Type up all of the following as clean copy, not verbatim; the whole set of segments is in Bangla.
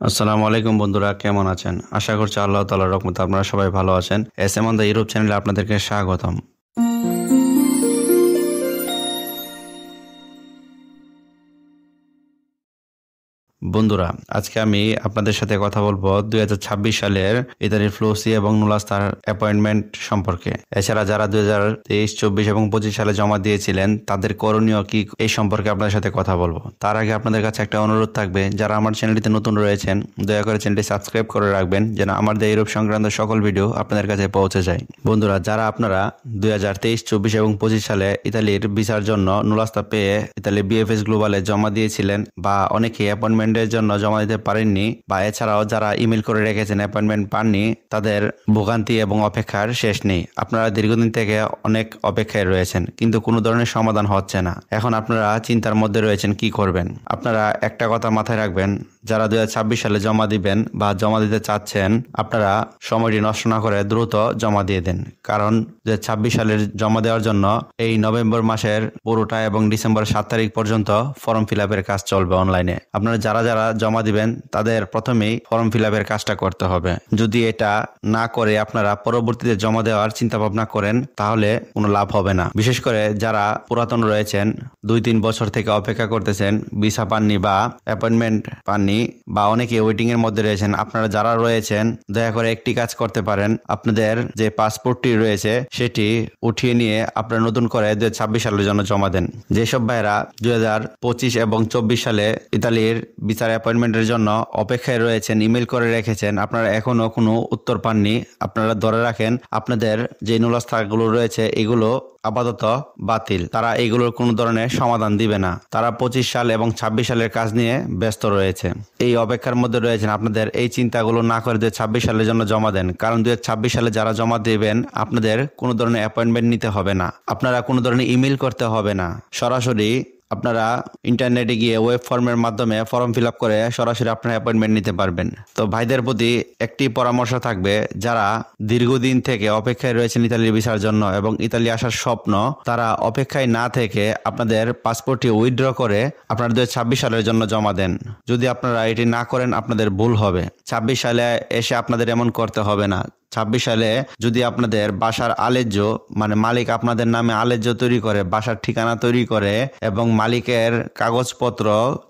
আসসালামু আলাইকুম বন্ধুরা, কেমন আছেন? আশা করছি আল্লাহ তাআলার রহমতে আপনারা সবাই ভালো আছেন। এসএম অন দ্য ইউরোপ চ্যানেলে আপনাদেরকে স্বাগতম। বন্ধুরা, আজকে আমি আপনাদের সাথে কথা বলবো 2026 সালের ইতালির ফ্লোসি এবং নুলাস্তার অ্যাপয়েন্টমেন্ট সম্পর্কে। এছাড়া যারা 2023, 24 এবং 25 সালে জমা দিয়েছিলেন তাদের করণীয় কি, এই সম্পর্কে আপনাদের সাথে কথা বলবো। তার আগে আপনাদের কাছে একটা অনুরোধ থাকবে, যারা আমার চ্যানেলটিতে নতুন রয়েছেন দয়া করে চ্যানেলটি সাবস্ক্রাইব করে রাখবেন, যেন আমার দ্য ইউরোপ সংক্রান্ত সকল ভিডিও আপনাদের কাছে পৌঁছে যায়। বন্ধুরা, যারা আপনারা 2023, 24 এবং 25 সালে ইতালির ভিসার জন্য নুলাস্তা পেয়ে ইতালির বিএফএস গ্লোবালে জমা দিয়েছিলেন বা অনেকে অ্যাপয়েন্টমেন্টের জন্য জমা দিতে পারেননি, বা এছাড়াও যারা ইমেল করে রেখেছেন অ্যাপয়েন্টমেন্ট পাননি, তাদের ভোগান্তি এবং অপেক্ষার শেষ নেই। আপনারা দীর্ঘদিন থেকে অনেক অপেক্ষায় রয়েছেন, কিন্তু কোনো ধরনের সমাধান হচ্ছে না। এখন আপনারা চিন্তার মধ্যে রয়েছেন কি করবেন। আপনারা একটা কথা মাথায় রাখবেন, যারা 2026 সালে জমা দিবেন বা জমা দিতে চাচ্ছেন, আপনারা সময়টি নষ্ট না করে দ্রুত জমা দিয়ে দেন। কারণ 2026 সালের জমা দেওয়ার জন্য এই নভেম্বর মাসের পুরোটা এবং ডিসেম্বর 7 তারিখ পর্যন্ত ফর্ম ফিল আপের কাজ চলবে অনলাইনে। আপনারা যারা যারা জমা দিবেন তাদের প্রথমেই ফর্ম ফিল আপের কাজটা করতে হবে। যদি এটা না করে আপনারা পরবর্তীতে জমা দেওয়ার চিন্তা ভাবনা করেন, তাহলে কোনো লাভ হবে না। বিশেষ করে যারা পুরাতন রয়েছেন, 2-3 বছর থেকে অপেক্ষা করতেছেন, ভিসা পাননি বা অ্যাপয়েন্টমেন্ট পাননি, বা অনেকে ওয়েটিং এর মধ্যে রয়েছেন, আপনারা যারা রয়েছেন দয়া করে একটি কাজ করতে পারেন। আপনাদের যে পাসপোর্টটি রয়েছে সেটি উঠিয়ে নিয়ে আপনারা নতুন করে 2026 সালের জন্য জমা দেন। যেসব ভাইরা 2025 এবং 24 সালে ইতালির ভিসার অ্যাপয়েন্টমেন্টের জন্য অপেক্ষায় রয়েছেন, ইমেল করে রেখেছেন, আপনারা এখনো কোনো উত্তর পাননি, আপনারা ধরে রাখেন আপনাদের যে নুলাস্তাগুলো রয়েছে এগুলো আপাতত বাতিল। তারা এগুলোর কোনো ধরনের সমাধান দিবে না। তারা 25 সাল এবং 26 সালের কাজ নিয়ে ব্যস্ত রয়েছে। এই অপেক্ষার মধ্যে রয়েছেন। আপনাদের এই চিন্তাগুলো না করে 2026 সালের জন্য জমা দেন। কারণ 2026 সালে যারা জমা দেবেন, আপনাদের কোনো ধরনের অ্যাপয়েন্টমেন্ট নিতে হবে না, আপনারা কোনো ধরনের ইমেল করতে হবে না। সরাসরি আপনারা ইন্টারনেটে গিয়ে ওয়েব ফর্মের মাধ্যমে ফর্ম ফিল আপ করে সরাসরি আপনার অ্যাপয়েন্টমেন্ট নিতে পারবেন। তো ভাইদের প্রতি একটি পরামর্শ থাকবে, যারা দীর্ঘদিন থেকে অপেক্ষায় রয়েছেন ইতালির ভিসার জন্য এবং ইতালি আসার স্বপ্ন, তারা অপেক্ষায় না থেকে আপনাদের পাসপোর্টটি উইথড্র করে আপনারা 2026 সালের জন্য জমা দেন। যদি আপনারা এটি না করেন আপনাদের ভুল হবে। 26 সালে এসে আপনাদের এমন করতে হবে না। 26 সালে যদি আপনাদের বাসার আলেজ্য, মানে মালিক আপনাদের নামে আলেজ্য তৈরি করে, বাসার ঠিকানা তৈরি করে এবং মালিকের কাগজপত্র,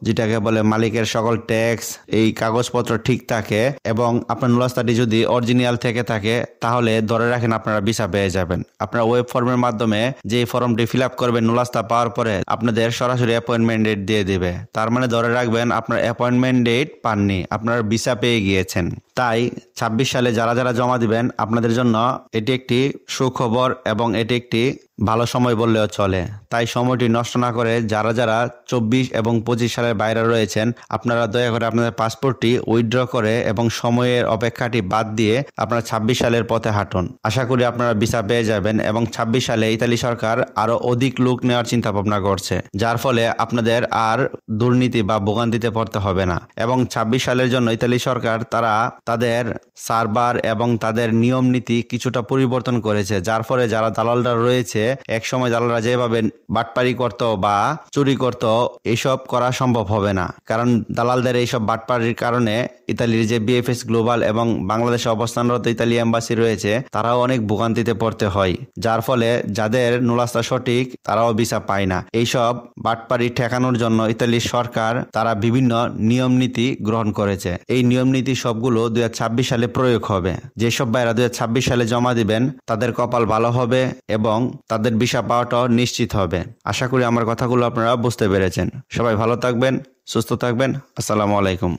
যেটাকে বলে মালিকের সকল ট্যাক্স, এই কাগজপত্র ঠিক থাকে এবং আপনার নুলাস্তাটি যদি অরিজিনাল থেকে থাকে, তাহলে ধরে রাখেন আপনারা ভিসা পেয়ে যাবেন। আপনারা ওয়েব ফর্মের মাধ্যমে যে ফর্মটি ফিল আপ করবেন, নুলাস্তা পাওয়ার পরে আপনাদের সরাসরি অ্যাপয়েন্টমেন্ট ডেট দিয়ে দিবে। তার মানে ধরে রাখবেন আপনার অ্যাপয়েন্টমেন্ট ডেট পাননি, আপনার ভিসা পেয়ে গিয়েছেন। তাই 26 সালে যারা যারা জমা দিবেন, আপনাদের জন্য এটি একটি সুখবর এবং এটি একটি ভালো সময় বললেও চলে। তাই সময়টি নষ্ট না করে যারা যারা 24 এবং 25 সালের বাইরে রয়েছেন, আপনারা দয়া করে আপনাদের পাসপোর্টটি উইথড্র করে এবং সময়ের অপেক্ষাটি বাদ দিয়ে আপনারা 26 সালের পথে হাঁটুন। আশা করি আপনারা ভিসা পেয়ে যাবেন। এবং 26 সালে ইতালি সরকার আরো অধিক লোক নেওয়ার চিন্তা ভাবনা করছে, যার ফলে আপনাদের আর দুর্নীতি বা ভোগান্তিতে পড়তে হবে না। এবং 26 সালের জন্য ইতালি সরকার তারা তাদের সার্ভার এবং তাদের নিয়ম নীতি কিছুটা পরিবর্তন করেছে, যার ফলে যারা দালালরা রয়েছে, এক সময় দালালরা যেভাবে বাটপারি করত বা চুরি করত, এইসব করা সম্ভব হবে না। কারণ দালালদের এইসব বাটপারির কারণে ইতালির যে বিএফএস গ্লোবাল এবং বাংলাদেশে অবস্থানরত ইতালি এম্বাসি রয়েছে, তারাও অনেক ভোগান্তিতে পড়তে হয়, যার ফলে যাদের নুলাস্তা সঠিক তারাও ভিসা পায় না। এইসব বাটপারি ঠেকানোর জন্য ইতালির সরকার তারা বিভিন্ন নিয়ম নীতি গ্রহণ করেছে। এই নিয়ম নীতি সবগুলো 2026 সালে প্রয়োগ হবে। যেসব ভাইরা 2026 সালে জমা দিবেন তাদের কপাল ভালো হবে এবং তাদের ভিসা পাওয়াটাও নিশ্চিত হবে। আশা করি আমার কথাগুলো আপনারা বুঝতে পেরেছেন। সবাই ভালো থাকবেন, সুস্থ থাকবেন। আসসালামু আলাইকুম।